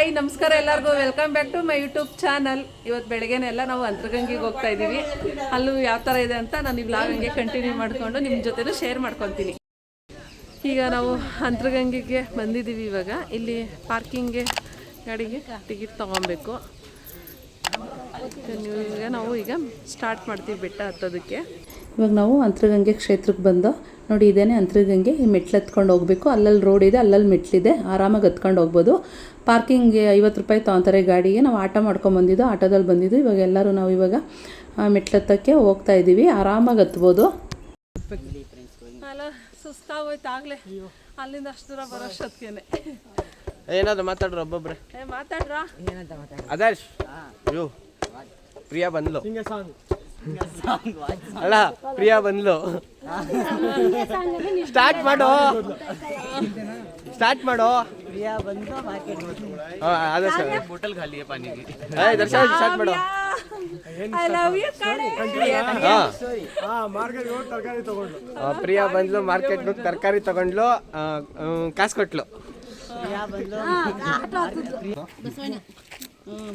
Hi ನಮಸ್ಕಾರ ಎಲ್ಲರಿಗೂ welcome back to my YouTube channel. ಇವತ್ತು ಬೆಳಗ್ಗೆನೆಲ್ಲ ನಾವು ಅಂತರಗಂಗೆಗೆ ಹೋಗ್ತಾ ಇದ್ದೀವಿ. ಅಲ್ಲೂ ಯಾವ ಥರ ಇದೆ ಅಂತ ನಾನು ಈ ವ್ಲಾಗ್ ಹಂಗೆ ಕಂಟಿನ್ಯೂ ಮಾಡಿಕೊಂಡು ನಿಮ್ಮ ಜೊತೆನೂ ಶೇರ್ ಮಾಡ್ಕೊತೀನಿ. ಈಗ ನಾವು ಅಂತರಗಂಗೆಗೆ ಬಂದಿದ್ದೀವಿ. ಇವಾಗ ಇಲ್ಲಿ ಪಾರ್ಕಿಂಗ್ಗೆ ಗಾಡಿಗೆ ಟಿಕೆಟ್ ತೊಗೊಬೇಕು. ನಾವು ಈಗ ಸ್ಟಾರ್ಟ್ ಮಾಡ್ತೀವಿ ಬೆಟ್ಟ ಹತ್ತೋದಕ್ಕೆ. ಇವಾಗ ನಾವು ಅಂತರಗಂಗೆ ಕ್ಷೇತ್ರಕ್ಕೆ ಬಂದು ನೋಡಿ, ಇದೇನೆ ಅಂತರಗಂಗೆ. ಈ ಮೆಟ್ಲು ಹತ್ಕೊಂಡು ಹೋಗಬೇಕು. ಅಲ್ಲಲ್ಲಿ ರೋಡ್ ಇದೆ, ಅಲ್ಲಲ್ಲಿ ಮೆಟ್ಲಿದೆ, ಆರಾಮಾಗಿ ಹತ್ಕೊಂಡು ಹೋಗ್ಬೋದು. ಪಾರ್ಕಿಂಗ್ಗೆ 50 ರೂಪಾಯಿ ತೊಗೊತಾರೆ ಗಾಡಿಗೆ. ನಾವು ಆಟೋ ಮಾಡ್ಕೊಂಬಂದಿದ್ದು, ಆಟೋದಲ್ಲಿ ಬಂದಿದ್ದು. ಇವಾಗ ಎಲ್ಲರೂ ನಾವು ಇವಾಗ ಮೆಟ್ಲು ಹತ್ತಕ್ಕೆ ಹೋಗ್ತಾ ಇದ್ದೀವಿ. ಆರಾಮಾಗಿ ಹತ್ಬೋದು. ಅಲ್ಲ ಸುಸ್ತಾಗೋಯ್ತು ಆಗಲೇ, ಅಲ್ಲಿಂದ ಅಷ್ಟು ದೂರ ಬರೋಷ್ಟೊತ್ತಿಗೆ. ಏನಾದ್ರು ಮಾತಾಡ್ರು ಒಬ್ಬೊಬ್ರೆ. ಮಾತಾಡ್ರ ಆದರ್ಶ್, ಅಯ್ಯೋ ಪ್ರಿಯಾ ಬಂದ್ಲು. ಅಲ್ಲ ಪ್ರಿಯಾ ಬಂದ್ಲು. ಸ್ಟಾರ್ಟ್ ಮಾಡೋ ಪ್ರಿಯಾ ಬಂದು ಆದರ್ಶ್ ಹೋಟೆಲ್ ಖಾಲಿ है पानी की. दर्शन स्टार्ट ಮಾಡೋ. ಐ ಲವ್ ಯು ಕಣೆ. ಮಾರ್ಕೆಟ್ ಹೋಗಿ ತರಕಾರಿ ತಗೊಂಡ್ಲು. ಪ್ರಿಯಾ ಬಂದ್ಲು, ಮಾರ್ಕೆಟ್ ಹೋಗಿ ತರಕಾರಿ ತಗೊಂಡ್ಲು, ಕಾಸು ಕೊಟ್ಲು.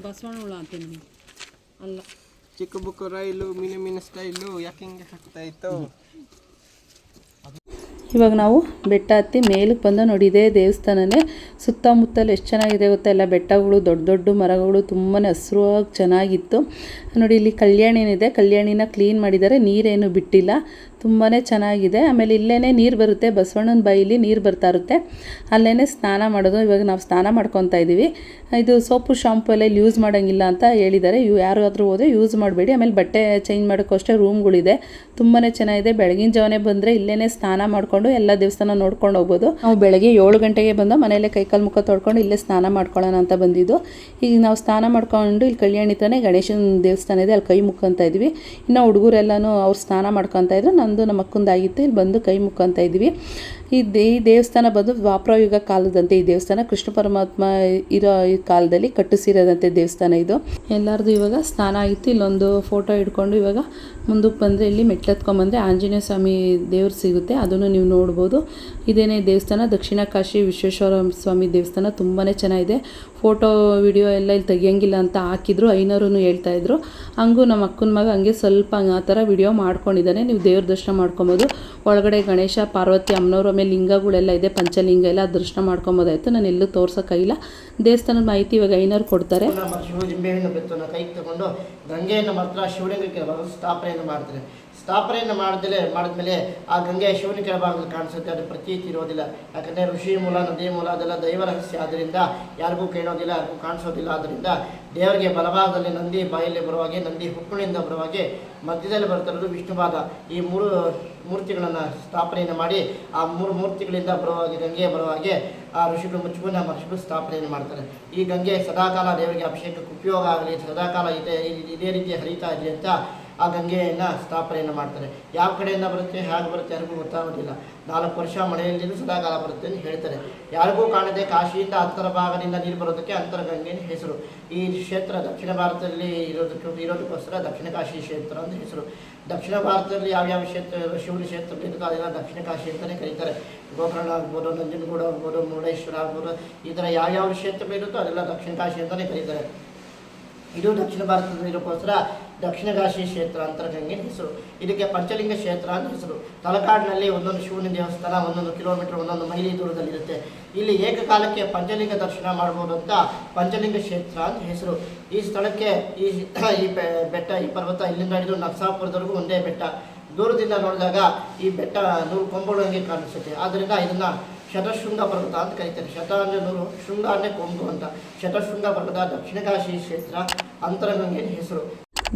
ಬಸವಣ್ಣ ಹುಳ ಅಂತೀನಿ ಅಲ್ಲ, ಚಿಕ್ಕ ಬುಕ್ಕು ರೈಲು ಮೀನ ಸ್ಟೈಲು ಯಾಕೆ ಹಿಂಗೆ ಆಗ್ತಾ ಇತ್ತು. ಇವಾಗ ನಾವು ಬೆಟ್ಟ ಹತ್ತಿ ಮೇಲಕ್ಕೆ ಬಂದು ನೋಡಿ, ಇದೇ ದೇವಸ್ಥಾನನೇ. ಸುತ್ತಮುತ್ತಲು ಎಷ್ಟು ಚೆನ್ನಾಗಿದೆ ಗೊತ್ತಾ, ಎಲ್ಲ ಬೆಟ್ಟಗಳು, ದೊಡ್ಡ ದೊಡ್ಡ ಮರಗಳು, ತುಂಬಾ ಹಸಿರುವಾಗಿ ಚೆನ್ನಾಗಿತ್ತು ನೋಡಿ. ಇಲ್ಲಿ ಕಲ್ಯಾಣಿ ಏನಿದೆ, ಕಲ್ಯಾಣಿನ ಕ್ಲೀನ್ ಮಾಡಿದ್ದಾರೆ, ನೀರೇನು ಬಿಟ್ಟಿಲ್ಲ, ತುಂಬಾ ಚೆನ್ನಾಗಿದೆ. ಆಮೇಲೆ ಇಲ್ಲೇ ನೀರು ಬರುತ್ತೆ, ಬಸವಣ್ಣನ ಬಾಯಿಲಿ ನೀರು ಬರ್ತಾ ಇರುತ್ತೆ, ಅಲ್ಲೇ ಸ್ನಾನ ಮಾಡೋದು. ಇವಾಗ ನಾವು ಸ್ನಾನ ಮಾಡ್ಕೊತಾ ಇದ್ದೀವಿ. ಇದು ಸೋಪು ಶಾಂಪು ಎಲ್ಲ ಇಲ್ಲಿ ಯೂಸ್ ಮಾಡೋಂಗಿಲ್ಲ ಅಂತ ಹೇಳಿದ್ದಾರೆ. ಯಾರಾದರೂ ಹೋದರೆ ಯೂಸ್ ಮಾಡಬೇಡಿ. ಆಮೇಲೆ ಬಟ್ಟೆ ಚೇಂಜ್ ಮಾಡೋಕ್ಕೂ ಅಷ್ಟೇ ರೂಮ್ಗಳಿದೆ, ತುಂಬಾ ಚೆನ್ನಾಗಿದೆ. ಬೆಳಗಿನ ಜಾವನೇ ಬಂದರೆ ಇಲ್ಲೇ ಸ್ನಾನ ಮಾಡಿಕೊಂಡು ಎಲ್ಲ ದೇವಸ್ಥಾನ ನೋಡ್ಕೊಂಡು ಹೋಗ್ಬೋದು. ನಾವು ಬೆಳಗ್ಗೆ 7 ಗಂಟೆಗೆ ಬಂದು ಮನೆಯಲ್ಲೇ ಕೈಕಾಲು ಮುಖ ತೊಳ್ಕೊಂಡು ಇಲ್ಲೇ ಸ್ನಾನ ಮಾಡ್ಕೊಳ್ಳೋಣ ಅಂತ ಬಂದಿದ್ದು. ಈಗ ನಾವು ಸ್ನಾನ ಮಾಡ್ಕೊಂಡು ಇಲ್ಲಿ ಕಲ್ಯಾಣಿ ತಾನೇ ಗಣೇಶನ ದೇವಸ್ಥಾನ ಇದೆ, ಅಲ್ಲಿ ಕೈ ಮುಕ್ಕಂತ ಇದ್ವಿ. ಇನ್ನು ಹುಡುಗರೆಲ್ಲನೂ ಅವ್ರು ಸ್ನಾನ ಮಾಡ್ಕೊತಾ ಇದ್ರು. ನಂದು ನಮ್ಮ ಅಕ್ಕಂದಾಗಿತ್ತು. ಇಲ್ಲಿ ಬಂದು ಕೈ ಮುಕ್ಕಂತ ಇದ್ವಿ. ಈ ದೇವಸ್ಥಾನ ಬಂದು ದ್ವಾಪರ ಯುಗ ಕಾಲದಂತೆ ಈ ದೇವಸ್ಥಾನ, ಕೃಷ್ಣ ಪರಮಾತ್ಮ ಇರೋ ಈ ಕಾಲದಲ್ಲಿ ಕಟ್ಟಿಸಿರೋದಂತೆ ದೇವಸ್ಥಾನ ಇದು. ಎಲ್ಲರದು ಇವಾಗ ಸ್ನಾನ ಆಗಿತ್ತು. ಇಲ್ಲೊಂದು ಫೋಟೋ ಹಿಡ್ಕೊಂಡು ಇವಾಗ ಮುಂದಕ್ಕೆ ಬಂದರೆ ಇಲ್ಲಿ ಮೆಟ್ಲು ಹತ್ಕೊಂಡ್ಬಂದರೆ ಆಂಜನೇಯ ಸ್ವಾಮಿ ದೇವ್ರು ಸಿಗುತ್ತೆ, ಅದನ್ನು ನೀವು ನೋಡ್ಬೋದು. ಇದೇನೇ ದೇವಸ್ಥಾನ, ದಕ್ಷಿಣ ಕಾಶಿ ವಿಶ್ವೇಶ್ವರ ಸ್ವಾಮಿ ದೇವಸ್ಥಾನ. ತುಂಬಾ ಚೆನ್ನಾಗಿದೆ. ಫೋಟೋ ವಿಡಿಯೋ ಎಲ್ಲ ಇಲ್ಲಿ ತೆಗಿಯೋಂಗಿಲ್ಲ ಅಂತ ಹಾಕಿದ್ರು, ಐನೋರು ಹೇಳ್ತಾಯಿದ್ರು. ಹಂಗೂ ನಮ್ಮ ಅಕ್ಕನ ಮಗ ಹಂಗೆ ಸ್ವಲ್ಪ ಆ ಥರ ವಿಡಿಯೋ ಮಾಡ್ಕೊಂಡಿದ್ದಾನೆ. ನೀವು ದೇವ್ರ ದರ್ಶನ ಮಾಡ್ಕೊಬೋದು. ಒಳಗಡೆ ಗಣೇಶ, ಪಾರ್ವತಿ ಅಮ್ಮನವರು, ಆಮೇಲೆ ಲಿಂಗಗಳೆಲ್ಲ ಇದೆ, ಪಂಚಲಿಂಗ ಎಲ್ಲ ದರ್ಶನ ಮಾಡ್ಕೊಬೋದಾಯ್ತು. ನಾನು ಎಲ್ಲೂ ತೋರ್ಸೋಕ್ಕಾಗಿಲ್ಲ. ದೇವಸ್ಥಾನದ ಮಾಹಿತಿ ಇವಾಗ ಐನೋರು ಕೊಡ್ತಾರೆ. ಶಿವಜಿಂಬೆಯನ್ನು ಬೆತ್ತನ್ನು ಕೈಗೆ ತಗೊಂಡು ಗಂಗೆಯನ್ನು ಮಾತ್ರ ಶಿವಲಿಂಗಕ್ಕೆ ಸ್ಥಾಪನೆಯನ್ನು ಮಾಡ್ತಾರೆ. ಸ್ಥಾಪನೆಯನ್ನು ಮಾಡಿದ್ಮೇಲೆ ಆ ಗಂಗೆ ಶಿವನ ಕೆಳಭಾಗದಲ್ಲಿ ಕಾಣಿಸುತ್ತೆ. ಅದು ಪ್ರತೀತಿ ಇರೋದಿಲ್ಲ, ಯಾಕಂದರೆ ಋಷಿ ಮೂಲ, ನದಿ ಮೂಲ ಅದೆಲ್ಲ ದೈವ ರಹಸ್ಯ. ಆದ್ದರಿಂದ ಯಾರಿಗೂ ಕೇಳೋದಿಲ್ಲ, ಯಾರಿಗೂ ಕಾಣಿಸೋದಿಲ್ಲ. ಆದ್ದರಿಂದ ದೇವರಿಗೆ ಬಲಭಾಗದಲ್ಲಿ ನಂದಿ ಬಾಯಲ್ಲಿ ಬರುವಾಗೆ, ನಂದಿ ಹುಕ್ಕುಳಿಂದ ಬರುವಾಗೆ, ಮಧ್ಯದಲ್ಲಿ ಬರ್ತಿರೋದು ವಿಷ್ಣುಪಾದ. ಈ 3 ಮೂರ್ತಿಗಳನ್ನು ಸ್ಥಾಪನೆಯನ್ನು ಮಾಡಿ ಆ 3 ಮೂರ್ತಿಗಳಿಂದ ಬರುವಾಗೆ, ಗಂಗೆ ಬರುವಾಗೆ ಆ ಋಷಿಗಳು ಮುಚ್ಚುಕೊಂಡು ಮಹರ್ಷಿಗಳು ಸ್ಥಾಪನೆಯನ್ನು ಮಾಡ್ತಾರೆ. ಈ ಗಂಗೆ ಸದಾಕಾಲ ದೇವರಿಗೆ ಅಭಿಷೇಕಕ್ಕೆ ಉಪಯೋಗ ಆಗಲಿ, ಸದಾಕಾಲ ಇದೇ ರೀತಿ ಹರಿತಾ ಇರಲಿ ಅಂತ ಆ ಗಂಗೆಯನ್ನು ಸ್ಥಾಪನೆಯನ್ನು ಮಾಡ್ತಾರೆ. ಯಾವ ಕಡೆಯಿಂದ ಬರುತ್ತೆ, ಹೇಗೆ ಬರುತ್ತೆ ಯಾರಿಗೂ ಗೊತ್ತಾಗೋದಿಲ್ಲ. 4 ವರ್ಷ ಮಳೆಯಲ್ಲಿ ಸದಾಕಾಲ ಬರುತ್ತೆ ಅಂತ ಹೇಳ್ತಾರೆ. ಯಾರಿಗೂ ಕಾಣದೆ ಕಾಶಿಯಿಂದ ಅಂತರ ಭಾಗದಿಂದ ನೀರು ಬರೋದಕ್ಕೆ ಅಂತರಗಂಗೆ ಹೆಸರು. ಈ ಕ್ಷೇತ್ರ ದಕ್ಷಿಣ ಭಾರತದಲ್ಲಿ ಇರೋದಕ್ಕೋಸ್ಕರ ದಕ್ಷಿಣ ಕಾಶಿ ಕ್ಷೇತ್ರ ಅಂತ ಹೆಸರು. ದಕ್ಷಿಣ ಭಾರತದಲ್ಲಿ ಯಾವ್ಯಾವ ಕ್ಷೇತ್ರ ಶಿವನ ಕ್ಷೇತ್ರಗಳಿರುತ್ತೋ ಅದೆಲ್ಲ ದಕ್ಷಿಣ ಕಾಶಿ ಅಂತಲೇ ಕರೀತಾರೆ. ಗೋಕರ್ಣ ಆಗ್ಬೋದು, ನಂಜನಗೂಡು ಆಗ್ಬೋದು, ಮುರುಡೇಶ್ವರ ಆಗ್ಬೋದು, ಈ ಥರ ಯಾವ್ಯಾವ ಕ್ಷೇತ್ರಗಳಿರುತ್ತೋ ಅದೆಲ್ಲ ದಕ್ಷಿಣ ಕಾಶಿ ಅಂತಲೇ ಕರೀತಾರೆ. ಇದು ದಕ್ಷಿಣ ಭಾರತದಲ್ಲಿರೋಕ್ಕೋಸ್ಕರ ದಕ್ಷಿಣ ಕಾಶಿ ಕ್ಷೇತ್ರ ಅಂತರಗಂಗೆ ಹೆಸರು. ಇದಕ್ಕೆ ಪಂಚಲಿಂಗ ಕ್ಷೇತ್ರ ಅಂತ ಹೆಸರು. ತಲಕಾಡಿನಲ್ಲಿ ಒಂದೊಂದು ಶಿವನ ದೇವಸ್ಥಾನ 1 ಕಿಲೋಮೀಟರ್ 1 ಮೈಲಿ ದೂರದಲ್ಲಿರುತ್ತೆ. ಇಲ್ಲಿ ಏಕಕಾಲಕ್ಕೆ ಪಂಚಲಿಂಗ ದರ್ಶನ ಮಾಡ್ಬೋದು ಅಂತ ಪಂಚಲಿಂಗ ಕ್ಷೇತ್ರ ಅಂತ ಹೆಸರು. ಈ ಸ್ಥಳಕ್ಕೆ ಈ ಬೆಟ್ಟ, ಈ ಪರ್ವತ ಇಲ್ಲಿಂದ ಹಿಡಿದು ನರಸಾಪುರದವರೆಗೂ ಒಂದೇ ಬೆಟ್ಟ. ದೂರದಿಂದ ನೋಡಿದಾಗ ಈ ಬೆಟ್ಟ 100 ಕೊಂಬುಗಳಂಗೆ ಕಾಣಿಸುತ್ತೆ. ಆದ್ದರಿಂದ ಇದನ್ನು ಶತಶೃಂಗ ಪರ್ವತ ಅಂತ ಕರೀತಾರೆ. ಶತ ಅಂದರೆ 100, ಶೃಂಗ ಅಂದರೆ ಕೊಂಬು ಅಂತ. ಶತಶೃಂಗ ಪರ್ವತ ದಕ್ಷಿಣ ಕಾಶಿ ಕ್ಷೇತ್ರ ಅಂತರಗಂಗೆ ಹೆಸರು.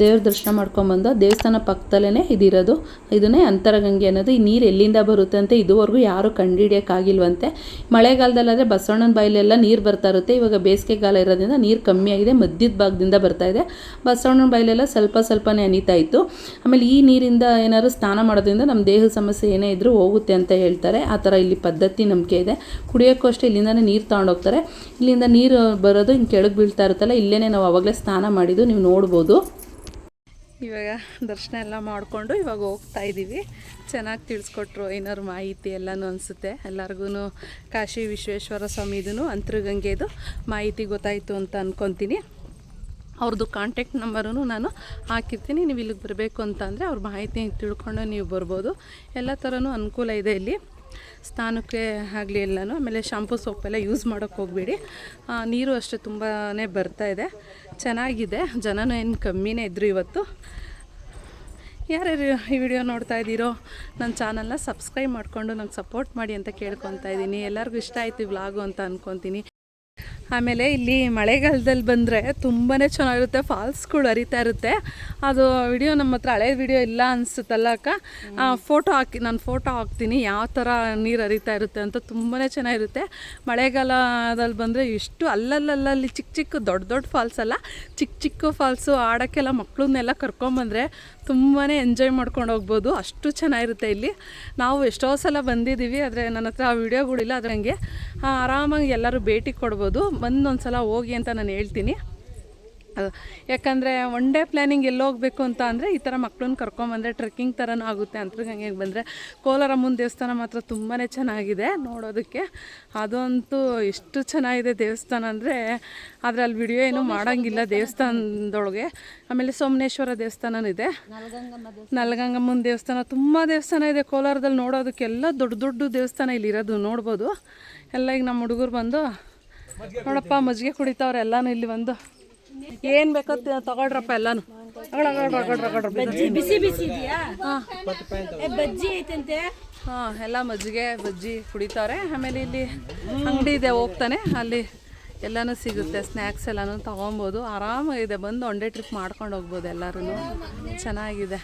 ದೇವ್ರ ದರ್ಶನ ಮಾಡ್ಕೊಂಬಂದು ದೇವಸ್ಥಾನ ಪಕ್ಕದಲ್ಲೇ ಇದಿರೋದು. ಇದನ್ನೇ ಅಂತರಗಂಗೆ ಅನ್ನೋದು. ಈ ನೀರು ಎಲ್ಲಿಂದ ಬರುತ್ತೆ ಅಂತ ಇದುವರೆಗೂ ಯಾರೂ ಕಂಡುಹಿಡಿಯೋಕ್ಕಾಗಿಲ್ವಂತೆ. ಮಳೆಗಾಲದಲ್ಲಾದರೆ ಬಸವಣ್ಣನ ಬಾಯಿಲೆಲ್ಲ ನೀರು ಬರ್ತಾ ಇರುತ್ತೆ. ಇವಾಗ ಬೇಸಿಗೆಗಾಲ ಇರೋದ್ರಿಂದ ನೀರು ಕಮ್ಮಿ ಆಗಿದೆ, ಮಧ್ಯದ ಭಾಗದಿಂದ ಬರ್ತಾ ಇದೆ. ಬಸವಣ್ಣನ ಬಾಯಿಲೆಲ್ಲ ಸ್ವಲ್ಪನೇ ಹನಿತಾ ಇತ್ತು. ಆಮೇಲೆ ಈ ನೀರಿಂದ ಏನಾದ್ರು ಸ್ನಾನ ಮಾಡೋದ್ರಿಂದ ನಮ್ಮ ದೇಹದ ಸಮಸ್ಯೆ ಏನೇ ಇದ್ರೂ ಹೋಗುತ್ತೆ ಅಂತ ಹೇಳ್ತಾರೆ. ಆ ಥರ ಇಲ್ಲಿ ಪದ್ಧತಿ, ನಂಬಿಕೆ ಇದೆ. ಕುಡಿಯೋಕ್ಕೂ ಅಷ್ಟೇ ಇಲ್ಲಿಂದನೇ ನೀರು ತೊಗೊಂಡೋಗ್ತಾರೆ. ಇಲ್ಲಿಂದ ನೀರು ಬರೋದು ಹಿಂಗೆ ಕೆಳಗೆ ಬೀಳ್ತಾ ಇರುತ್ತಲ್ಲ, ಇಲ್ಲೇ ನಾವು ಆವಾಗಲೇ ಸ್ನಾನ ಮಾಡಿದ್ದು ನೀವು ನೋಡ್ಬೋದು. ಇವಾಗ ದರ್ಶನ ಎಲ್ಲ ಮಾಡಿಕೊಂಡು ಇವಾಗ ಹೋಗ್ತಾ ಇದ್ದೀವಿ. ಚೆನ್ನಾಗಿ ತಿಳಿಸ್ಕೊಟ್ರು ಏನಾದ್ರು ಮಾಹಿತಿ ಎಲ್ಲನೂ ಅನಿಸುತ್ತೆ. ಎಲ್ಲರಿಗೂ ಕಾಶಿ ವಿಶ್ವೇಶ್ವರ ಸ್ವಾಮಿದು ಅಂತರಗಂಗೆದು ಮಾಹಿತಿ ಗೊತ್ತಾಯಿತು ಅಂತ ಅಂದ್ಕೊತೀನಿ. ಅವ್ರದ್ದು ಕಾಂಟ್ಯಾಕ್ಟ್ ನಂಬರೂ ನಾನು ಹಾಕಿರ್ತೀನಿ. ನೀವು ಇಲ್ಲಿಗೆ ಬರಬೇಕು ಅಂತ ಅಂದರೆ ಅವ್ರ ಮಾಹಿತಿ ತಿಳ್ಕೊಂಡು ನೀವು ಬರ್ಬೋದು. ಎಲ್ಲ ಥರನೂ ಅನುಕೂಲ ಇದೆ ಇಲ್ಲಿ ಸ್ನಾನಕ್ಕೆ ಆಗಲಿ ಎಲ್ಲನೂ. ಆಮೇಲೆ ಶಾಂಪು ಸೋಪೆಲ್ಲ ಯೂಸ್ ಮಾಡೋಕ್ಕೆ ಹೋಗಬೇಡಿ. ನೀರು ಅಷ್ಟೇ ತುಂಬಾ ಬರ್ತಾಯಿದೆ, ಚೆನ್ನಾಗಿದೆ. ಜನನೂ ಏನು ಕಮ್ಮಿನೇ ಇದ್ದರು ಇವತ್ತು. ಯಾರ್ಯಾರು ಈ ವಿಡಿಯೋ ನೋಡ್ತಾ ಇದ್ದೀರೋ ನನ್ನ ಚಾನಲ್ನ ಸಬ್ಸ್ಕ್ರೈಬ್ ಮಾಡಿಕೊಂಡು ನಂಗೆ ಸಪೋರ್ಟ್ ಮಾಡಿ ಅಂತ ಕೇಳ್ಕೊತಾ ಇದ್ದೀನಿ. ಎಲ್ಲರಿಗೂ ಇಷ್ಟ ಆಯಿತು ಈ ವ್ಲಾಗು ಅಂತ ಅಂದ್ಕೊತೀನಿ. ಆಮೇಲೆ ಇಲ್ಲಿ ಮಳೆಗಾಲದಲ್ಲಿ ಬಂದರೆ ತುಂಬಾ ಚೆನ್ನಾಗಿರುತ್ತೆ, ಫಾಲ್ಸ್ಗಳು ಹರಿತಾ ಇರುತ್ತೆ. ಅದು ವಿಡಿಯೋ ನಮ್ಮ ಹತ್ರ ಹಳೆ ವಿಡಿಯೋ ಇಲ್ಲ ಅನಿಸುತ್ತಲ್ಲ ಅಕ್ಕ, ಫೋಟೋ ನಾನು ಫೋಟೋ ಹಾಕ್ತೀನಿ ಯಾವ ಥರ ನೀರು ಹರಿತಾ ಇರುತ್ತೆ ಅಂತ. ತುಂಬಾ ಚೆನ್ನಾಗಿರುತ್ತೆ ಮಳೆಗಾಲದಲ್ಲಿ ಬಂದರೆ. ಇಷ್ಟು ಅಲ್ಲಲ್ಲಿ ಚಿಕ್ಕ ಚಿಕ್ಕ ದೊಡ್ಡ ಫಾಲ್ಸ್ ಅಲ್ಲ, ಚಿಕ್ಕ ಫಾಲ್ಸು. ಆಡೋಕ್ಕೆಲ್ಲ ಮಕ್ಕಳನ್ನೆಲ್ಲ ಕರ್ಕೊಂಬಂದರೆ ತುಂಬಾ ಎಂಜಾಯ್ ಮಾಡ್ಕೊಂಡು ಹೋಗ್ಬೋದು, ಅಷ್ಟು ಚೆನ್ನಾಗಿರುತ್ತೆ ಇಲ್ಲಿ. ನಾವು ಎಷ್ಟೋ ಸಲ ಬಂದಿದ್ದೀವಿ, ಆದರೆ ನನ್ನ ಹತ್ರ ಆ ವಿಡಿಯೋಗಳಿಲ್ಲ. ಆದರೆ ಹಂಗೆ ಆರಾಮಾಗಿ ಎಲ್ಲರೂ ಭೇಟಿ ಕೊಡ್ಬೋದು. ಒಂದು ಸಲ ಹೋಗಿ ಅಂತ ನಾನು ಹೇಳ್ತೀನಿ. ಯಾಕಂದರೆ ಒನ್ ಡೇ ಪ್ಲ್ಯಾನಿಂಗ್ ಎಲ್ಲಿ ಹೋಗಬೇಕು ಅಂತ ಅಂದರೆ ಈ ಥರ ಮಕ್ಕಳನ್ನ ಕರ್ಕೊಂಬಂದರೆ ಟ್ರೆಕ್ಕಿಂಗ್ ಥರನೂ ಆಗುತ್ತೆ. ಅಂತರಗಂಗೆಗೆ ಬಂದರೆ ಕೋಲಾರಮ್ಮನ ದೇವಸ್ಥಾನ ಮಾತ್ರ ತುಂಬಾ ಚೆನ್ನಾಗಿದೆ ನೋಡೋದಕ್ಕೆ. ಅದಂತೂ ಎಷ್ಟು ಚೆನ್ನಾಗಿದೆ ದೇವಸ್ಥಾನ ಅಂದರೆ, ಆದರೆ ಅಲ್ಲಿ ವಿಡಿಯೋ ಏನೂ ಮಾಡೋಂಗಿಲ್ಲ ದೇವಸ್ಥಾನದೊಳಗೆ. ಆಮೇಲೆ ಸೋಮನೇಶ್ವರ ದೇವಸ್ಥಾನನೂ ಇದೆ, ನಲಗಂಗಮ್ಮನ ದೇವಸ್ಥಾನ, ತುಂಬ ದೇವಸ್ಥಾನ ಇದೆ ಕೋಲಾರದಲ್ಲಿ ನೋಡೋದಕ್ಕೆ. ಎಲ್ಲ ದೊಡ್ಡ ದೇವಸ್ಥಾನ ಇಲ್ಲಿರೋದು ನೋಡ್ಬೋದು. ಎಲ್ಲ ಈಗ ನಮ್ಮ ಹುಡುಗರು ಬಂದು ನೋಡಪ್ಪ ಮಜ್ಜಿಗೆ ಕುಡಿತಾವ್ರೆ ಎಲ್ಲನೂ ಇಲ್ಲಿ ಬಂದು. ಏನು ಬೇಕೋ ತಗೊಳ್ರಪ್ಪ ಎಲ್ಲನೂ. ಬಿಸಿ ಇದೆಯಾ? ಬಜ್ಜಿ ಐತಂತೆ. ಹಾಂ, ಎಲ್ಲ ಮಜ್ಜಿಗೆ ಬಜ್ಜಿ ಕುಡಿತಾರೆ. ಆಮೇಲೆ ಇಲ್ಲಿ ಅಂಗಡಿ ಇದೆ ಹೋಗ್ತಾನೆ, ಅಲ್ಲಿ ಎಲ್ಲನೂ ಸಿಗುತ್ತೆ, ಸ್ನ್ಯಾಕ್ಸ್ ಎಲ್ಲನೂ ತೊಗೊಬೋದು. ಆರಾಮಾಗಿದೆ, ಬಂದು ಒನ್ ಡೇ ಟ್ರಿಪ್ ಮಾಡ್ಕೊಂಡು ಹೋಗ್ಬೋದು ಎಲ್ಲರೂ. ಚೆನ್ನಾಗಿದೆ.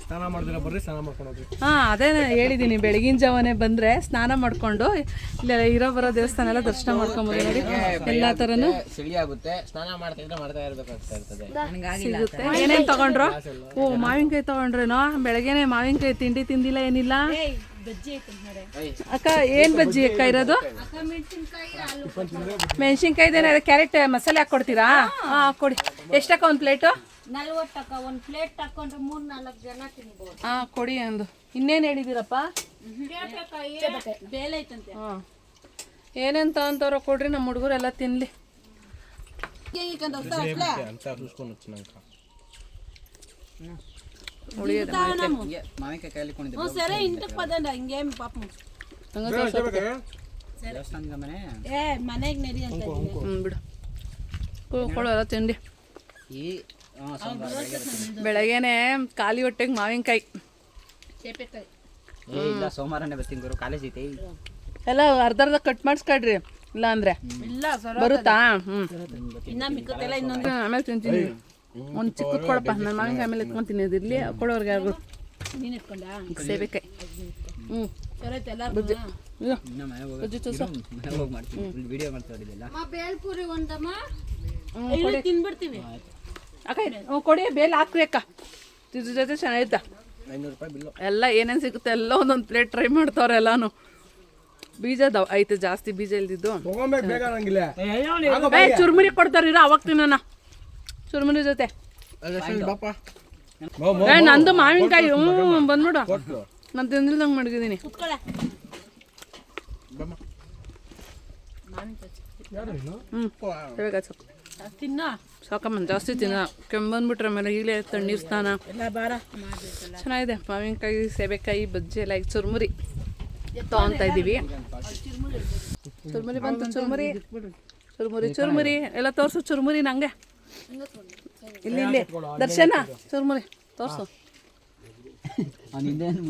ಸ್ನಾನ ಮಾಡಿದ್ರೆ ಬರ್ರಿ, ಸ್ನಾನ ಮಾಡ್ಕೊಂಡು ಹೋಗ್ರಿ. ಹಾಂ, ಅದೇ ಹೇಳಿದ್ದೀನಿ, ಬೆಳಗಿನ ಜಾವನೆ ಬಂದರೆ ಸ್ನಾನ ಮಾಡಿಕೊಂಡು ಇಲ್ಲೇ ಬರೋ ದೇವಸ್ಥಾನ ಎಲ್ಲ ದರ್ಶನ ಮಾಡ್ಕೊಬೋದು. ನೋಡಿ ಎಲ್ಲ ಥರನೂ ಚಳಿ ಆಗುತ್ತೆ, ಸ್ನಾನ ಮಾಡ್ತಾ ಇರಬೇಕಾಗ್ತಾ ಇರ್ತದೆ. ಸಿಗುತ್ತೆ. ಏನೇನು ತೊಗೊಂಡ್ರು? ಓ, ಮಾವಿನಕಾಯಿ ತೊಗೊಂಡ್ರೇನೋ? ಬೆಳಗ್ಗೆನೆ ಮಾವಿನಕಾಯಿ ತಿಂಡಿ ತಿಂದಿಲ್ಲ ಏನಿಲ್ಲ ಅಕ್ಕ. ಏನು ಬಜ್ಜಿ ಅಕ್ಕ ಇರೋದು? ಮೆಣಸಿನ್ಕಾಯಿದೇನೆ, ಕ್ಯಾರೆಟ್ ಮಸಾಲೆ ಹಾಕ್ಕೊಡ್ತೀರಾ? ಹಾಂ, ಕೊಡಿ. ಎಷ್ಟಕ್ಕ ಒಂದು ಪ್ಲೇಟು? 40 ಒಂದು ಪ್ಲೇಟ್ ತಕೊಂಡ್ರೆ 3-4 ಜನ ತಿನ್ಬೋದು. ಹಾಂ, ಕೊಡಿ ಒಂದು. ಇನ್ನೇನು ಹೇಳಿದ್ದೀರಪ್ಪ? ಬೇಳೆ ಐತಂತೆ. ಹಾಂ, ಏನೇನು ತಗೊಂತವ್ರ ಕೊಡ್ರಿ, ನಮ್ಮ ಹುಡುಗರು ಎಲ್ಲ ತಿನ್ನಲಿ. సరే ఇంటికి పదండి ఇంకేం పాపం ఏ ಮನೆಗೆ ನಡಿ ಅಂತ ಬಿಡು ಕೊಡೋಲ್ಲ ತಿಂಡಿ. ಬೆಳಗ್ಗೆನೆ ಖಾಲಿ ಹೊಟ್ಟೆಗೆ ಮಾವಿನಕಾಯಿ. ಸೋಮವಾರನೇ ಬರ್ತೀನಿ ಗುರು, ಕಾಲೇಜ್ ಐತೆ. ಎಲ್ಲ ಅರ್ಧ ಕಟ್ ಮಾಡಿಸ್ಕೊಡ್ರಿ, ಇಲ್ಲ ಅಂದ್ರೆ ಬರುತ್ತಾ? ಇನ್ನ ಮಿಕ್ಕತ್ತೆಲ್ಲ ಇನ್ನೊಂದು ಆಮೇಲೆ ತಿಂತೀನಿ. ಒಂದು ಚಿಕ್ಕದು ಕೊಡಪ್ಪ, ನನ್ನ ಮಾವಿನಕಾಯಿ ಆಮೇಲೆ ಎತ್ಕೊಂಡು ತಿನ್ನೋದಿರಲಿ. ಕೊಡೋರ್ಗೆ ಯಾರು ನೀನು ಇಟ್ಕೊಂಡ ಸೇಬೇಕಾಯಿ. ಬಜ್ಜಿ ಬೇಲ್ಪುರಿ ಒಂದಮ್ಮ ತಿನ್ಬಿಡ್ತೀವಿ ಅಕ್ಕ. ಕೊಡಿ, ಬೇಲ್ ಹಾಕ್ರಿ ಅಕ್ಕ. ಇದ್ರ ಜೊತೆ ಚೆನ್ನಾಗಿತ್ತ. 500 ರೂಪಾಯಿ ಬಿಲ್ಲು. ಎಲ್ಲ ಏನೇನು ಸಿಗುತ್ತೆ ಎಲ್ಲ ಒಂದೊಂದು ಪ್ಲೇಟ್ ಟ್ರೈ ಮಾಡ್ತಾವ್ರೆ ಎಲ್ಲಾನು. ಬೀಜ ಐತೆ ಜಾಸ್ತಿ, ಬೀಜ ಇಲ್ದಿದ್ದು. ಚುರುಮುರಿ ಕೊಡ್ತಾರೆ ಇರೋ, ಅವಾಗ ತಿನ್ನೋಣ ಚುರುಮುರಿ ಜೊತೆ. ನಂದು ಮಾವಿನಕಾಯಿ ಬಂದ್ಬಿಡು, ನಾನು ತಿಂದಿಲ್ದಂಗೆ ಮಡಗಿದ್ದೀನಿ. ತಿನ್ನ ಸಾಕಮ್ಮ, ಜಾಸ್ತಿ ತಿನ್ನ. ಕೆಮ್ಮಂದ್ಬಿಟ್ರೆ ಆಮೇಲೆ ಈಗಲೇ ತಣ್ಣೀರು ಸ್ನಾನ. ಚೆನ್ನಾಗಿದೆ ಮಾವಿನಕಾಯಿ, ಸೇಬೆಕಾಯಿ, ಬಜ್ಜಿ ಎಲ್ಲ. ಈಗ ಚುರುಮುರಿ ತೊಗೊತಾ ಇದ್ದೀವಿ. ಚುರುಮುರಿ ಬಂತು, ಚುರುಮುರಿ ಎಲ್ಲ ತೋರಿಸು. ಚುರುಮುರಿ ನಂಗೆ ಇಲ್ಲಿ ದರ್ಶನ ಚುರುಮುರಿ ತೋರಿಸು.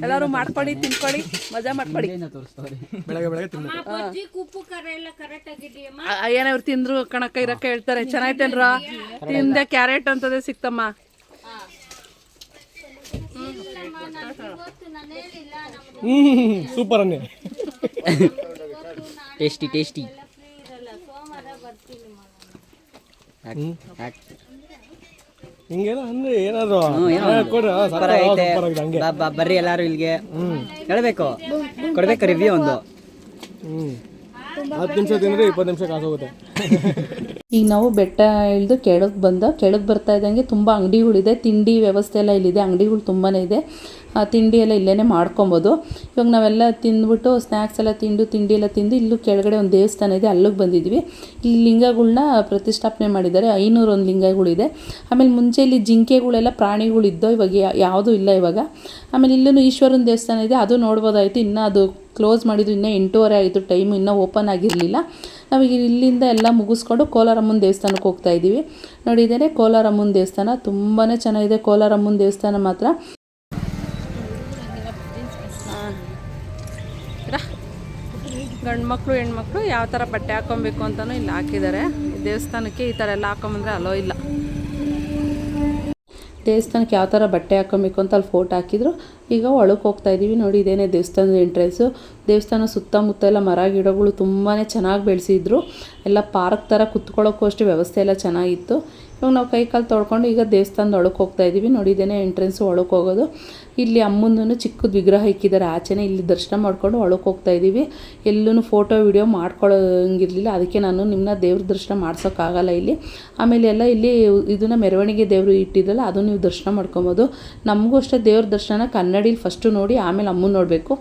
ಎಲ್ಲರೂ ಮಾಡ್ಕೊಳ್ಳಿ, ತಿನ್ಕೊಳ್ಳಿ, ಮಜಾ ಮಾಡ್ಕೊಳ್ಳಿ. ಏನ ಇವ್ರು ತಿಂದ್ರು ಕಣಕ್ಕ ಇರಕ್ಕ ಹೇಳ್ತಾರೆ. ಚೆನ್ನಾಯ್ತೇನ್ರ? ತಿಂದೆ ಕ್ಯಾರೆಟ್ ಅಂತದೇ ಸಿಕ್ತಮ್ಮ. ಸೂಪರ್ ಅನ್ನಿ, ಟೇಸ್ಟಿ. ಹಿಂಗೇನೋ ಅಂದ್ರೆ ಏನಾದ್ರು ಬರ್ರಿ ಎಲ್ಲಾರು ಇಲ್ಲಿಗೆ ಹೇಳ್ಬೇಕು, ಕೊಡ್ಬೇಕು ರಿವ್ಯೂ ಒಂದು. 10 ನಿಮಿಷ ತಿಂದ್ರೆ 20 ನಿಮಿಷ ಕಾಸೋಗುತ್ತೆ. ಈಗ ನಾವು ಬೆಟ್ಟ ಇಳಿದು ಕೆಳಗೆ ಬರ್ತಾ ಇದ್ದಂಗೆ ತುಂಬ ಅಂಗಡಿಗಳಿದೆ, ತಿಂಡಿ ವ್ಯವಸ್ಥೆ ಎಲ್ಲ ಇಲ್ಲಿದೆ, ಅಂಗಡಿಗಳು ತುಂಬಾ ಇದೆ. ತಿಂಡಿ ಎಲ್ಲ ಇಲ್ಲೇ ಮಾಡ್ಕೊಬೋದು. ಇವಾಗ ನಾವೆಲ್ಲ ತಿಂದ್ಬಿಟ್ಟು ಸ್ನ್ಯಾಕ್ಸ್ ಎಲ್ಲ ತಿಂಡಿ ಎಲ್ಲ ತಿಂದು ಇಲ್ಲೂ ಕೆಳಗಡೆ ಒಂದು ದೇವಸ್ಥಾನ ಇದೆ, ಅಲ್ಲಿಗೆ ಬಂದಿದ್ವಿ. ಇಲ್ಲಿ ಲಿಂಗಗಳನ್ನ ಪ್ರತಿಷ್ಠಾಪನೆ ಮಾಡಿದ್ದಾರೆ, 501 ಲಿಂಗಗಳಿದೆ. ಆಮೇಲೆ ಮುಂಚೆ ಇಲ್ಲಿ ಜಿಂಕೆಗಳೆಲ್ಲ ಪ್ರಾಣಿಗಳಿದ್ದೋ, ಇವಾಗ ಯಾವುದೂ ಇಲ್ಲ ಇವಾಗ. ಆಮೇಲೆ ಇಲ್ಲೂ ಈಶ್ವರನ ದೇವಸ್ಥಾನ ಇದೆ, ಅದು ನೋಡ್ಬೋದಾಯಿತು. ಇನ್ನೂ ಅದು ಕ್ಲೋಸ್ ಮಾಡಿದ್ರು, ಇನ್ನೂ 8:30 ಆಯಿತು, ಟೈಮು ಇನ್ನೂ ಓಪನ್ ಆಗಿರಲಿಲ್ಲ. ನಾವೀಗ ಇಲ್ಲಿಂದ ಎಲ್ಲ ಮುಗಿಸ್ಕೊಂಡು ಕೋಲಾರಮ್ಮನ ದೇವಸ್ಥಾನಕ್ಕೆ ಹೋಗ್ತಾ ಇದ್ದೀವಿ. ನೋಡಿದ್ದೇನೆ ಕೋಲಾರಮ್ಮನ ದೇವಸ್ಥಾನ ತುಂಬಾ ಚೆನ್ನಾಗಿದೆ. ಕೋಲಾರಮ್ಮನ ದೇವಸ್ಥಾನ ಮಾತ್ರ ಗಂಡು ಮಕ್ಕಳು ಹೆಣ್ಮಕ್ಳು ಯಾವ ಥರ ಬಟ್ಟೆ ಹಾಕೊಬೇಕು ಅಂತಲೂ ಇಲ್ಲಿ ಹಾಕಿದ್ದಾರೆ. ದೇವಸ್ಥಾನಕ್ಕೆ ಈ ಥರ ಎಲ್ಲ ಹಾಕೊಂಬಂದ್ರೆ ಅಲೋ ಇಲ್ಲ. ದೇವಸ್ಥಾನಕ್ಕೆ ಯಾವ ಥರ ಬಟ್ಟೆ ಹಾಕೊಬೇಕು ಅಂತ ಅಲ್ಲಿ ಫೋಟೋ ಹಾಕಿದ್ರು. ಈಗ ಒಳಗೆ ಹೋಗ್ತಾ ಇದ್ದೀವಿ. ನೋಡಿ ಇದೇನೇ ದೇವಸ್ಥಾನದ ಎಂಟ್ರೆನ್ಸು. ದೇವಸ್ಥಾನ ಸುತ್ತಮುತ್ತ ಎಲ್ಲ ಮರ ಗಿಡಗಳು ತುಂಬಾ ಚೆನ್ನಾಗಿ ಬೆಳೆಸಿದ್ರು. ಎಲ್ಲ ಪಾರ್ಕ್ ಥರ ಕುತ್ಕೊಳ್ಳೋಕ್ಕೂ ಅಷ್ಟು ವ್ಯವಸ್ಥೆ ಎಲ್ಲ ಚೆನ್ನಾಗಿತ್ತು. ಇವಾಗ ನಾವು ಕೈ ಕಾಲು ತೊಳ್ಕೊಂಡು ಈಗ ದೇವಸ್ಥಾನದ ಒಳಗೆ ಹೋಗ್ತಾ ಇದ್ದೀವಿ. ನೋಡಿದ್ದೇನೆ ಎಂಟ್ರೆನ್ಸು ಒಳಗೆ ಹೋಗೋದು. ಇಲ್ಲಿ ಅಮ್ಮಂದೂ ಚಿಕ್ಕದು ವಿಗ್ರಹ ಇಕ್ಕಿದ್ದಾರೆ ಆಚೆನೇ. ಇಲ್ಲಿ ದರ್ಶನ ಮಾಡ್ಕೊಂಡು ಒಳಗೆ ಹೋಗ್ತಾ ಇದ್ದೀವಿ. ಎಲ್ಲೂ ಫೋಟೋ ವಿಡಿಯೋ ಮಾಡ್ಕೊಳ್ಳೋಂಗಿರಲಿಲ್ಲ, ಅದಕ್ಕೆ ನಾನು ನಿಮ್ಮನ್ನ ದೇವ್ರ ದರ್ಶನ ಮಾಡ್ಸೋಕ್ಕಾಗಲ್ಲ ಇಲ್ಲಿ. ಆಮೇಲೆ ಎಲ್ಲ ಇಲ್ಲಿ ಇದನ್ನು ಮೆರವಣಿಗೆ ದೇವರು ಇಟ್ಟಿದ್ರಲ್ಲ, ಅದು ನೀವು ದರ್ಶನ ಮಾಡ್ಕೊಬೋದು. ನಮಗೂ ಅಷ್ಟೇ ದೇವ್ರ ದರ್ಶನ ಕನ್ನಡಿಲಿ ಫಸ್ಟು ನೋಡಿ ಆಮೇಲೆ ಅಮ್ಮನ ನೋಡಬೇಕು.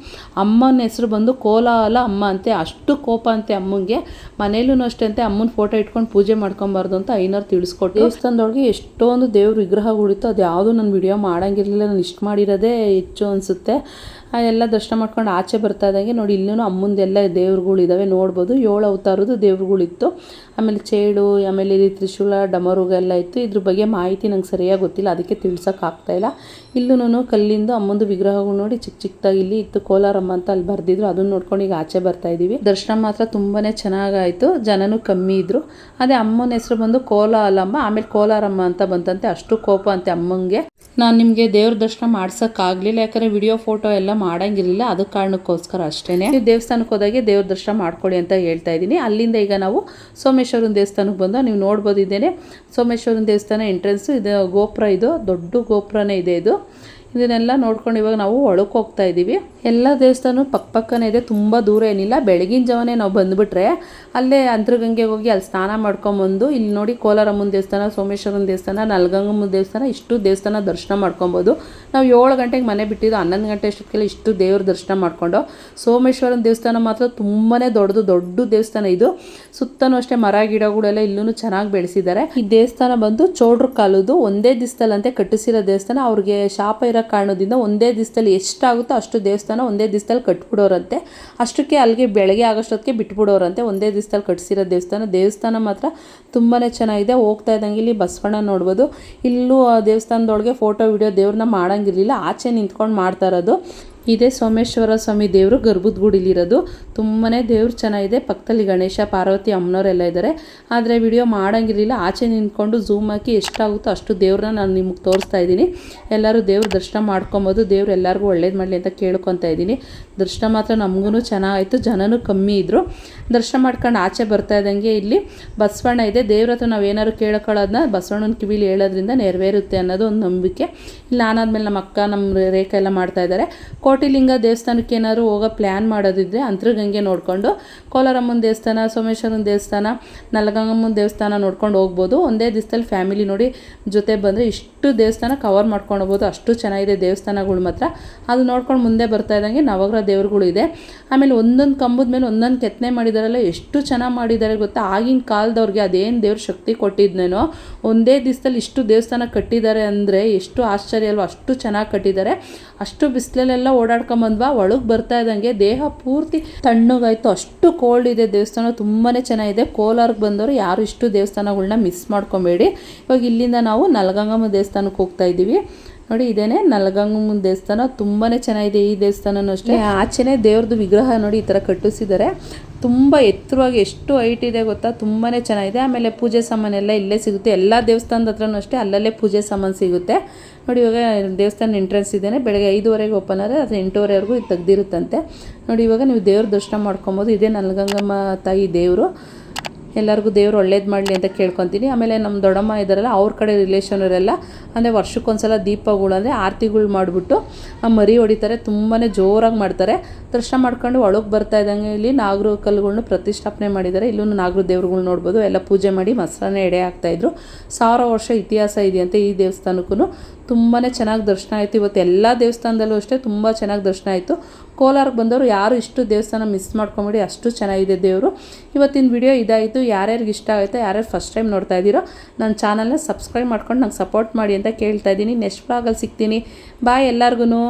ಅಮ್ಮನ ಹೆಸರು ಬಂದು ಕೋಲಾಲ ಅಮ್ಮ ಅಂತೆ, ಅಷ್ಟು ಕೋಪ ಅಂತೆ ಅಮ್ಮಂಗೆ. ಮನೇಲೂ ಅಷ್ಟೇ ಅಂತೆ, ಅಮ್ಮನ ಫೋಟೋ ಇಟ್ಕೊಂಡು ಪೂಜೆ ಮಾಡ್ಕೊಬಾರ್ದು ಅಂತ ಐನೋರು ತಿಳಿಸ್ಕೊಟ್ಟು. ದೇವಸ್ಥಾನದೊಳಗೆ ಎಷ್ಟೊಂದು ದೇವ್ರ ವಿಗ್ರಹಗಳಿತ್ತು, ಅದು ಯಾವುದೂ ನಾನು ವಿಡಿಯೋ ಮಾಡೋಂಗಿರಲಿಲ್ಲ. ನಾನು ಇಷ್ಟು ಮಾಡಿರೋದೇ ಹೆಚ್ಚು ಅನಿಸುತ್ತೆ. ಎಲ್ಲ ದರ್ಶನ ಮಾಡ್ಕೊಂಡು ಆಚೆ ಬರ್ತಾ ಇದ್ದಂಗೆ ನೋಡಿ ಇಲ್ಲೂ ಅಮ್ಮಂದೆಲ್ಲ ದೇವ್ರುಗಳಿದ್ದಾವೆ, ನೋಡ್ಬೋದು. 7 ಅವತಾರದ್ದು ದೇವ್ರುಗಳಿತ್ತು. ಆಮೇಲೆ ಚೇಳು, ಆಮೇಲೆ ಇಲ್ಲಿ ತ್ರಿಶೂಲ, ಡಮರುಗೆಲ್ಲ ಇತ್ತು. ಇದ್ರ ಬಗ್ಗೆ ಮಾಹಿತಿ ನಂಗೆ ಸರಿಯಾಗಿ ಗೊತ್ತಿಲ್ಲ, ಅದಕ್ಕೆ ತಿಳ್ಸೋಕ್ಕಾಗ್ತಾಯಿಲ್ಲ. ಇಲ್ಲೂ ಕಲ್ಲಿಂದು ಅಮ್ಮಂದು ವಿಗ್ರಹಗಳು ನೋಡಿ ಚಿಕ್ಕದಾಗಿ ಇಲ್ಲಿ ಇತ್ತು. ಕೋಲಾರಮ್ಮ ಅಂತ ಅಲ್ಲಿ ಬರೆದಿದ್ರು, ಅದನ್ನು ನೋಡ್ಕೊಂಡು ಈಗ ಆಚೆ ಬರ್ತಾ ಇದ್ದೀವಿ. ದರ್ಶನ ಮಾತ್ರ ತುಂಬಾ ಚೆನ್ನಾಗಾಯಿತು, ಜನನೂ ಕಮ್ಮಿ ಇದ್ದರು. ಅದೇ ಅಮ್ಮನ ಹೆಸರು ಬಂದು ಕೋಲಾಲಮ್ಮ, ಆಮೇಲೆ ಕೋಲಾರಮ್ಮ ಅಂತ ಬಂತಂತೆ. ಅಷ್ಟು ಕೋಪ ಅಂತೆ ಅಮ್ಮಂಗೆ. ನಾನು ನಿಮಗೆ ದೇವ್ರ ದರ್ಶನ ಮಾಡ್ಸೋಕ್ಕಾಗಲಿಲ್ಲ, ಯಾಕಂದರೆ ವಿಡಿಯೋ ಫೋಟೋ ಎಲ್ಲ ಮಾಡೋಂಗಿರಲಿಲ್ಲ. ಅದು ಕಾರಣಕ್ಕೋಸ್ಕರ ಅಷ್ಟೇ. ನೀವು ದೇವಸ್ಥಾನಕ್ಕೆ ಹೋದಾಗೆ ದೇವ್ರ ದರ್ಶನ ಮಾಡ್ಕೊಳ್ಳಿ ಅಂತ ಹೇಳ್ತಾ ಇದ್ದೀನಿ. ಅಲ್ಲಿಂದ ಈಗ ನಾವು ಸೋಮೇಶ್ವರನ ದೇವಸ್ಥಾನಕ್ಕೆ ಬಂದು ನೀವು ನೋಡ್ಬೋದಿದ್ದೇನೆ. ಸೋಮೇಶ್ವರನ ದೇವಸ್ಥಾನ ಎಂಟ್ರೆನ್ಸು ಇದು. ಗೋಪುರ, ಇದು ದೊಡ್ಡ ಗೋಪುರನೇ ಇದೆ. ಇದನ್ನೆಲ್ಲ ನೋಡ್ಕೊಂಡು ಇವಾಗ ನಾವು ಒಳಗೆ ಹೋಗ್ತಾ ಇದ್ದೀವಿ. ಎಲ್ಲ ದೇವಸ್ಥಾನ ಪಕ್ಕನೇ ಇದೆ, ತುಂಬ ದೂರ ಏನಿಲ್ಲ. ಬೆಳಗಿನ ಜಾವನೇ ನಾವು ಬಂದುಬಿಟ್ರೆ ಅಲ್ಲೇ ಅಂತರಗಂಗೆಗೆ ಹೋಗಿ ಅಲ್ಲಿ ಸ್ನಾನ ಮಾಡ್ಕೊಂಬಂದು ಇಲ್ಲಿ ನೋಡಿ ಕೋಲಾರಮ್ಮನ ದೇವಸ್ಥಾನ, ಸೋಮೇಶ್ವರನ ದೇವಸ್ಥಾನ, ನಲ್ಗಂಗಮ್ಮನ ದೇವಸ್ಥಾನ, ಇಷ್ಟು ದೇವಸ್ಥಾನ ದರ್ಶನ ಮಾಡ್ಕೊಬೋದು. ನಾವು 7 ಗಂಟೆಗೆ ಮನೆ ಬಿಟ್ಟಿದ್ದು, 11 ಗಂಟೆ ಅಷ್ಟೊತ್ತಿಗೆಲ್ಲ ಇಷ್ಟು ದೇವ್ರ ದರ್ಶನ ಮಾಡ್ಕೊಂಡು. ಸೋಮೇಶ್ವರನ ದೇವಸ್ಥಾನ ಮಾತ್ರ ತುಂಬಾ ದೊಡ್ಡ ದೇವಸ್ಥಾನ ಇದು. ಸುತ್ತಲೂ ಅಷ್ಟೇ ಮರ ಗಿಡಗಳೆಲ್ಲ ಇಲ್ಲೂ ಚೆನ್ನಾಗಿ ಬೆಳೆಸಿದ್ದಾರೆ. ಈ ದೇವಸ್ಥಾನ ಬಂದು ಚೋಡ್ರ ಕಾಲದ್ದು, ಒಂದೇ ದಿವಸದಲ್ಲಂತೆ ಕಟ್ಟಿಸಿರೋ ದೇವಸ್ಥಾನ. ಅವ್ರಿಗೆ ಶಾಪ ಇರೋ ಕಾರಣದಿಂದ ಒಂದೇ ದಿವಸದಲ್ಲಿ ಎಷ್ಟಾಗುತ್ತೋ ಅಷ್ಟು ದೇವಸ್ಥಾನ ಒಂದೇ ದಿವಸದಲ್ಲಿ ಕಟ್ಬಿಡೋರಂತೆ. ಅಷ್ಟಕ್ಕೆ ಅಲ್ಲಿಗೆ ಬೆಳಗ್ಗೆ ಆಗೋಷ್ಟೊತ್ತಿಗೆ ಬಿಟ್ಬಿಡೋರಂತೆ. ಒಂದೇ ದಿವಸದಲ್ಲಿ ಕಟ್ಟಿಸಿರೋ ದೇವಸ್ಥಾನ ಮಾತ್ರ ತುಂಬಾ ಚೆನ್ನಾಗಿದೆ. ಹೋಗ್ತಾ ಇದ್ದಂಗೆ ಇಲ್ಲಿ ಬಸವಣ್ಣ ನೋಡ್ಬೋದು. ಇಲ್ಲೂ ಆ ದೇವಸ್ಥಾನದೊಳಗೆ ಫೋಟೋ ವಿಡಿಯೋ ದೇವ್ರನ್ನ ಮಾಡೋಂಗಿರಲಿಲ್ಲ, ಆಚೆ ನಿಂತ್ಕೊಂಡು ಮಾಡ್ತಾ ಇರೋದು. ಇದೇ ಸೋಮೇಶ್ವರ ಸ್ವಾಮಿ ದೇವರು ಗರ್ಭದ ಗುಡಿಲಿರೋದು. ತುಂಬಾ ದೇವ್ರು ಚೆನ್ನಾಗಿದೆ. ಪಕ್ಕದಲ್ಲಿ ಗಣೇಶ, ಪಾರ್ವತಿ, ಅಮ್ಮನವರೆಲ್ಲ ಇದ್ದಾರೆ. ಆದರೆ ವಿಡಿಯೋ ಮಾಡೋಂಗಿರಲಿಲ್ಲ, ಆಚೆ ನಿಂತ್ಕೊಂಡು ಝೂಮ್ ಹಾಕಿ ಎಷ್ಟಾಗುತ್ತೋ ಅಷ್ಟು ದೇವ್ರನ್ನ ನಾನು ನಿಮಗೆ ತೋರಿಸ್ತಾ ಇದ್ದೀನಿ. ಎಲ್ಲರೂ ದೇವ್ರ ದರ್ಶನ ಮಾಡ್ಕೊಬೋದು. ದೇವ್ರು ಎಲ್ಲರಿಗೂ ಒಳ್ಳೇದು ಮಾಡಲಿ ಅಂತ ಕೇಳ್ಕೊತಾ ಇದ್ದೀನಿ. ದರ್ಶನ ಮಾತ್ರ ನಮಗೂ ಚೆನ್ನಾಗಾಯಿತು, ಜನನೂ ಕಮ್ಮಿ ಇದ್ದರು. ದರ್ಶನ ಮಾಡ್ಕೊಂಡು ಆಚೆ ಬರ್ತಾ ಇದ್ದಂಗೆ ಇಲ್ಲಿ ಬಸವಣ್ಣ ಇದೆ. ದೇವ್ರ ಹತ್ರ ನಾವು ಏನಾದ್ರು ಕೇಳ್ಕೊಳ್ಳೋದನ್ನ ಬಸವಣ್ಣನ ಕಿವಿಲಿ ಹೇಳೋದ್ರಿಂದ ನೆರವೇರುತ್ತೆ ಅನ್ನೋದು ಒಂದು ನಂಬಿಕೆ. ಇಲ್ಲಿ ನಾನಾದ್ಮೇಲೆ ನಮ್ಮ ಅಕ್ಕ, ನಮ್ಮ ರೇಖಾ ಎಲ್ಲ ಮಾಡ್ತಾಯಿದ್ದಾರೆ. ಕೋಟಿಲಿಂಗ ದೇವಸ್ಥಾನಕ್ಕೆ ಏನಾದ್ರು ಹೋಗೋ ಪ್ಲ್ಯಾನ್ ಮಾಡೋದಿದ್ರೆ ಅಂತರಗಂಗೆ ನೋಡಿಕೊಂಡು ಕೋಲಾರಮ್ಮನ ದೇವಸ್ಥಾನ, ಸೋಮೇಶ್ವರನ ದೇವಸ್ಥಾನ, ನಲಗಂಗಮ್ಮನ ದೇವಸ್ಥಾನ ನೋಡ್ಕೊಂಡು ಹೋಗ್ಬೋದು. ಒಂದೇ ದಿವಸದಲ್ಲಿ ಫ್ಯಾಮಿಲಿ ನೋಡಿ ಜೊತೆ ಬಂದರೆ ಇಷ್ಟು ದೇವಸ್ಥಾನ ಕವರ್ ಮಾಡ್ಕೊಂಡು ಹೋಗ್ಬೋದು. ಅಷ್ಟು ಚೆನ್ನಾಗಿದೆ ದೇವಸ್ಥಾನಗಳು ಮಾತ್ರ. ಅದು ನೋಡ್ಕೊಂಡು ಮುಂದೆ ಬರ್ತಾ ಇದ್ದಂಗೆ ನವಗ್ರಹ ದೇವ್ರುಗಳು ಇದೆ. ಆಮೇಲೆ ಒಂದೊಂದು ಕಂಬದ ಮೇಲೆ ಒಂದೊಂದು ಕೆತ್ತನೆ ಮಾಡಿದಾರಲ್ಲ, ಎಷ್ಟು ಚೆನ್ನಾಗಿ ಮಾಡಿದ್ದಾರೆ ಗೊತ್ತಾ. ಆಗಿನ ಕಾಲದವ್ರಿಗೆ ಅದೇನು ದೇವ್ರ ಶಕ್ತಿ ಕೊಟ್ಟಿದ್ನೇನೋ, ಒಂದೇ ದಿವಸದಲ್ಲಿ ಇಷ್ಟು ದೇವಸ್ಥಾನ ಕಟ್ಟಿದ್ದಾರೆ ಅಂದರೆ ಎಷ್ಟು ಆಶ್ಚರ್ಯ ಅಲ್ವ. ಅಷ್ಟು ಚೆನ್ನಾಗಿ ಕಟ್ಟಿದ್ದಾರೆ. ಅಷ್ಟು ಬಿಸಿಲಲ್ಲೆಲ್ಲ ಓಡಾಡ್ಕೊಂಬಂದ್ವಾ, ಒಳಗೆ ಬರ್ತಾ ಇದ್ದಂಗೆ ದೇಹ ಪೂರ್ತಿ ತಣ್ಣಗಾಯಿತು. ಅಷ್ಟು ಕೋಲ್ಡ್ ಇದೆ ದೇವಸ್ಥಾನ, ತುಂಬಾ ಚೆನ್ನಾಗಿದೆ. ಕೋಲಾರಕ್ಕೆ ಬಂದವರು ಯಾರು ಇಷ್ಟು ದೇವಸ್ಥಾನಗಳನ್ನ ಮಿಸ್ ಮಾಡ್ಕೊಬೇಡಿ. ಇವಾಗ ಇಲ್ಲಿಂದ ನಾವು ನಲಗಂಗಮ್ಮ ದೇವಸ್ಥಾನಕ್ಕೆ ಹೋಗ್ತಾ ಇದ್ದೀವಿ. ನೋಡಿ ಇದೇನೆ ನಲಗಂಗಮ್ಮನ ದೇವಸ್ಥಾನ, ತುಂಬಾ ಚೆನ್ನಾಗಿದೆ. ಈ ದೇವಸ್ಥಾನನೂ ಅಷ್ಟೇ. ಆಚೆನೇ ದೇವ್ರದ್ದು ವಿಗ್ರಹ ನೋಡಿ ಈ ಥರ ಕಟ್ಟಿಸಿದ್ದಾರೆ. ತುಂಬ ಎತ್ತರವಾಗಿ ಎಷ್ಟು ಹೈಟ್ ಇದೆ ಗೊತ್ತಾ, ತುಂಬಾ ಚೆನ್ನಾಗಿದೆ. ಆಮೇಲೆ ಪೂಜೆ ಸಾಮಾನೆಲ್ಲ ಇಲ್ಲೇ ಸಿಗುತ್ತೆ. ಎಲ್ಲ ದೇವಸ್ಥಾನದ ಹತ್ರನೂ ಅಷ್ಟೇ, ಅಲ್ಲಲ್ಲೇ ಪೂಜೆ ಸಾಮಾನು ಸಿಗುತ್ತೆ. ನೋಡಿ ಇವಾಗ ದೇವಸ್ಥಾನ ಎಂಟ್ರೆನ್ಸ್ ಇದ್ದೇನೆ. ಬೆಳಗ್ಗೆ 5:30 ಓಪನ್ ಆದರೆ ಅದು 8:30ವರೆಗೂ ಇದು ತೆಗ್ದಿರುತ್ತಂತೆ. ನೋಡಿ ಇವಾಗ ನೀವು ದೇವ್ರ ದರ್ಶನ ಮಾಡ್ಕೊಬೋದು. ಇದೇ ನಲಗಂಗಮ್ಮ ತಾಯಿ ದೇವರು. ಎಲ್ಲರಿಗೂ ದೇವ್ರು ಒಳ್ಳೇದು ಮಾಡಲಿ ಅಂತ ಕೇಳ್ಕೊತೀನಿ. ಆಮೇಲೆ ನಮ್ಮ ದೊಡ್ಡಮ್ಮ ಇದ್ದಾರಲ್ಲ, ಅವ್ರ ಕಡೆ ರಿಲೇಷನವರೆಲ್ಲ ಅಂದರೆ ವರ್ಷಕ್ಕೊಂದ್ಸಲ ದೀಪಗಳು ಅಂದರೆ ಆರತಿಗಳು ಮಾಡಿಬಿಟ್ಟು ಮರಿ ಹೊಡಿತಾರೆ. ತುಂಬಾ ಜೋರಾಗಿ ಮಾಡ್ತಾರೆ. ದರ್ಶನ ಮಾಡ್ಕೊಂಡು ಒಳಗೆ ಬರ್ತಾ ಇದ್ದಂಗೆ ಇಲ್ಲಿ ನಾಗರು ಕಲ್ಲುಗಳ್ನ ಪ್ರತಿಷ್ಠಾಪನೆ ಮಾಡಿದ್ದಾರೆ. ಇಲ್ಲೂ ನಾಗರು ದೇವ್ರುಗಳು ನೋಡ್ಬೋದು. ಎಲ್ಲ ಪೂಜೆ ಮಾಡಿ ಮೊಸರನ್ನ ಎಡೆ ಹಾಕ್ತಾಯಿದ್ರು. 1000 ವರ್ಷ ಇತಿಹಾಸ ಇದೆಯಂತೆ ಈ ದೇವಸ್ಥಾನಕ್ಕೂ. ತುಂಬಾ ಚೆನ್ನಾಗಿ ದರ್ಶನ ಆಯಿತು. ಇವತ್ತು ಎಲ್ಲ ದೇವಸ್ಥಾನದಲ್ಲೂ ಅಷ್ಟೇ ತುಂಬ ಚೆನ್ನಾಗಿ ದರ್ಶನ ಆಯಿತು. ಕೋಲಾರಕ್ಕೆ ಬಂದವರು ಯಾರು ಇಷ್ಟು ದೇವಸ್ಥಾನ ಮಿಸ್ ಮಾಡ್ಕೊಂಬಿಡಿ, ಅಷ್ಟು ಚೆನ್ನಾಗಿದೆ ದೇವರು. ಇವತ್ತಿನ ವಿಡಿಯೋ ಇದಾಯಿತು. ಯಾರ್ಯಾರಿಗೆ ಇಷ್ಟ ಆಯಿತು, ಯಾರ್ಯಾರು ಫಸ್ಟ್ ಟೈಮ್ ನೋಡ್ತಾ ಇದ್ದೀರೋ ನನ್ನ ಚಾನಲ್ನ ಸಬ್ಸ್ಕ್ರೈಬ್ ಮಾಡ್ಕೊಂಡು ನಂಗೆ ಸಪೋರ್ಟ್ ಮಾಡಿ ಅಂತ ಕೇಳ್ತಾ ಇದ್ದೀನಿ. ನೆಕ್ಸ್ಟ್ ವ್ಲಾಗಲ್ಲಿ ಸಿಗ್ತೀನಿ. ಬಾಯ್ ಎಲ್ಲರಿಗೂ.